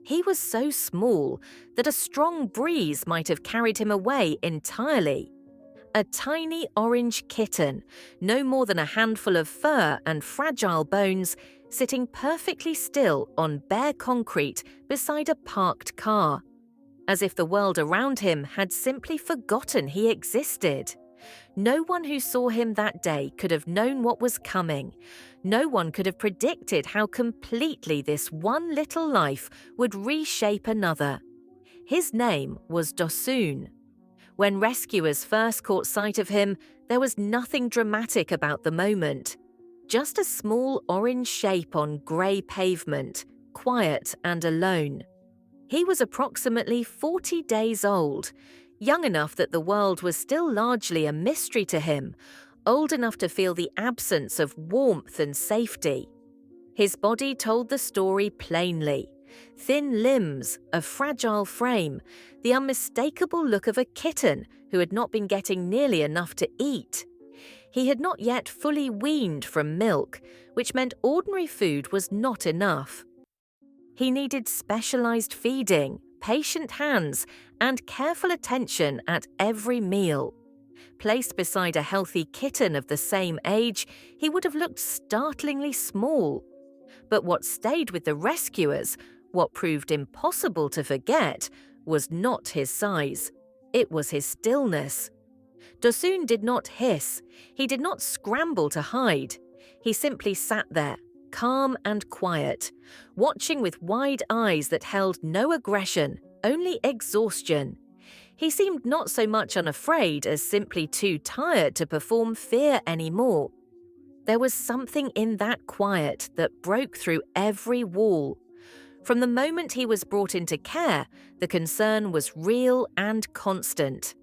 He was so small that a strong breeze might have carried him away entirely. A tiny orange kitten, no more than a handful of fur and fragile bones, sitting perfectly still on bare concrete beside a parked car, as if the world around him had simply forgotten he existed. No one who saw him that day could have known what was coming. No one could have predicted how completely this one little life would reshape another. His name was Dosun. When rescuers first caught sight of him, there was nothing dramatic about the moment. Just a small orange shape on grey pavement, quiet and alone. He was approximately 40 days old, young enough that the world was still largely a mystery to him, old enough to feel the absence of warmth and safety. His body told the story plainly. Thin limbs, a fragile frame, the unmistakable look of a kitten who had not been getting nearly enough to eat. He had not yet fully weaned from milk, which meant ordinary food was not enough. He needed specialized feeding, patient hands, and careful attention at every meal. Placed beside a healthy kitten of the same age, he would have looked startlingly small. But what stayed with the rescuers, what proved impossible to forget, was not his size. It was his stillness. Dosun did not hiss. He did not scramble to hide. He simply sat there, calm and quiet, watching with wide eyes that held no aggression, only exhaustion. He seemed not so much unafraid as simply too tired to perform fear anymore. There was something in that quiet that broke through every wall. From the moment he was brought into care, the concern was real and constant.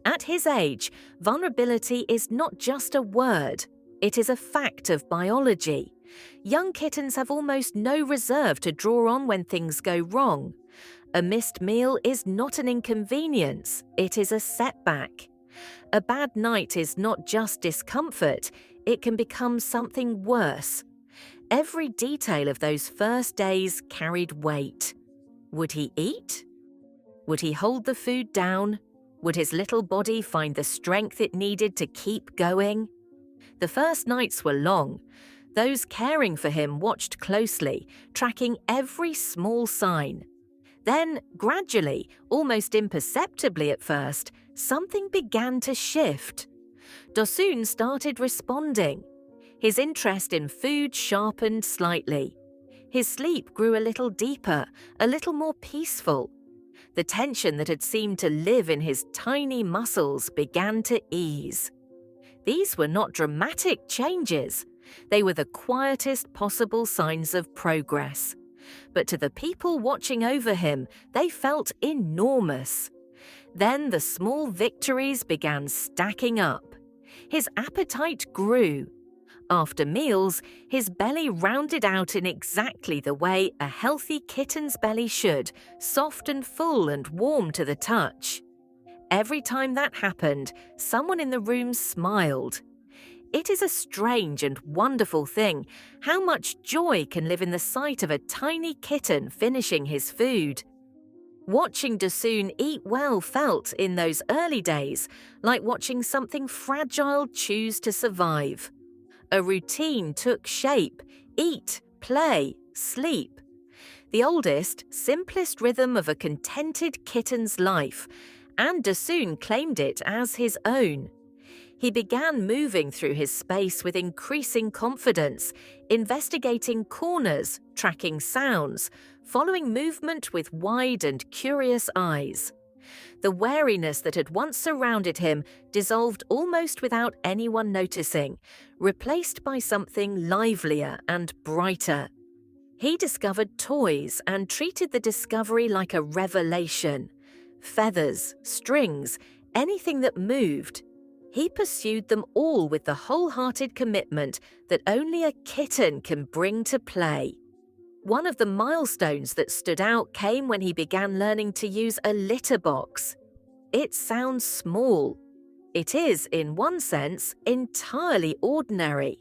At his age, vulnerability is not just a word, it is a fact of biology. Young kittens have almost no reserve to draw on when things go wrong. A missed meal is not an inconvenience, it is a setback. A bad night is not just discomfort, it can become something worse. Every detail of those first days carried weight. Would he eat? Would he hold the food down? Would his little body find the strength it needed to keep going? The first nights were long. Those caring for him watched closely, tracking every small sign. Then, gradually, almost imperceptibly at first, something began to shift. Dosun started responding. His interest in food sharpened slightly. His sleep grew a little deeper, a little more peaceful. The tension that had seemed to live in his tiny muscles began to ease. These were not dramatic changes. They were the quietest possible signs of progress. But to the people watching over him, they felt enormous. Then the small victories began stacking up. His appetite grew. After meals, his belly rounded out in exactly the way a healthy kitten's belly should, soft and full and warm to the touch. Every time that happened, someone in the room smiled. It is a strange and wonderful thing how much joy can live in the sight of a tiny kitten finishing his food. Watching Dosun eat well felt, in those early days, like watching something fragile choose to survive. A routine took shape: eat, play, sleep. The oldest, simplest rhythm of a contented kitten's life, and Dosun claimed it as his own. He began moving through his space with increasing confidence, investigating corners, tracking sounds, following movement with wide and curious eyes. The wariness that had once surrounded him dissolved almost without anyone noticing, replaced by something livelier and brighter. He discovered toys and treated the discovery like a revelation. Feathers, strings, anything that moved. He pursued them all with the wholehearted commitment that only a kitten can bring to play. One of the milestones that stood out came when he began learning to use a litter box. It sounds small. It is, in one sense, entirely ordinary.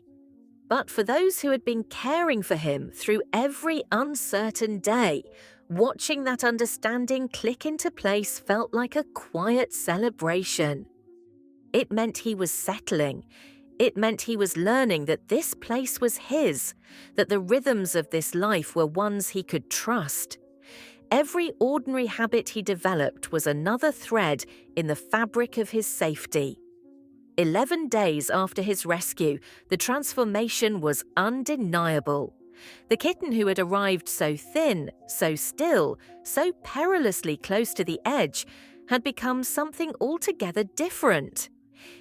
But for those who had been caring for him through every uncertain day, Watching that understanding click into place felt like a quiet celebration. It meant he was settling. It meant he was learning that this place was his, that the rhythms of this life were ones he could trust. Every ordinary habit he developed was another thread in the fabric of his safety. 11 days after his rescue, the transformation was undeniable. The kitten who had arrived so thin, so still, so perilously close to the edge, had become something altogether different.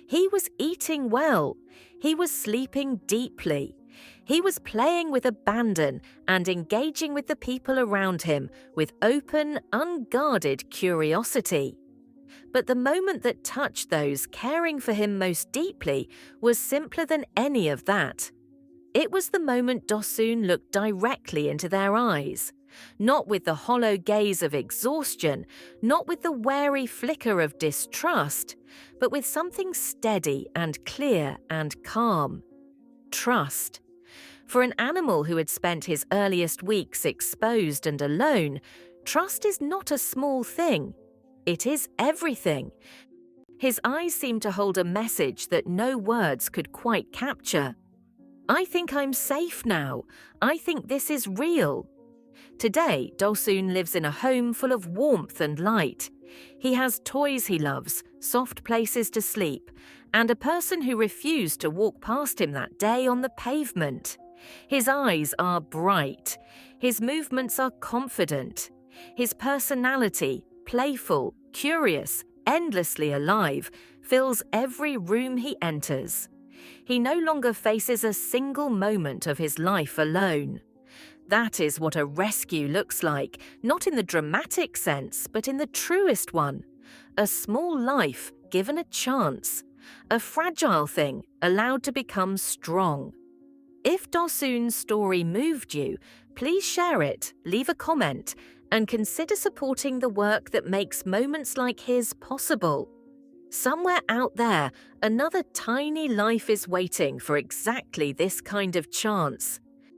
He was eating well. He was sleeping deeply. He was playing with abandon and engaging with the people around him with open, unguarded curiosity. But the moment that touched those caring for him most deeply was simpler than any of that. It was the moment Dosun looked directly into their eyes, not with the hollow gaze of exhaustion, not with the wary flicker of distrust, but with something steady and clear and calm. Trust. For an animal who had spent his earliest weeks exposed and alone, trust is not a small thing. It is everything. His eyes seemed to hold a message that no words could quite capture. I think I'm safe now. I think this is real. Today, Dosun lives in a home full of warmth and light. He has toys he loves, soft places to sleep, and a person who refused to walk past him that day on the pavement. His eyes are bright. His movements are confident. His personality, playful, curious, endlessly alive, fills every room he enters. He no longer faces a single moment of his life alone. That is what a rescue looks like, not in the dramatic sense, but in the truest one. A small life given a chance. A fragile thing allowed to become strong. If Dosun's story moved you, please share it, leave a comment, and consider supporting the work that makes moments like his possible. Somewhere out there, another tiny life is waiting for exactly this kind of chance.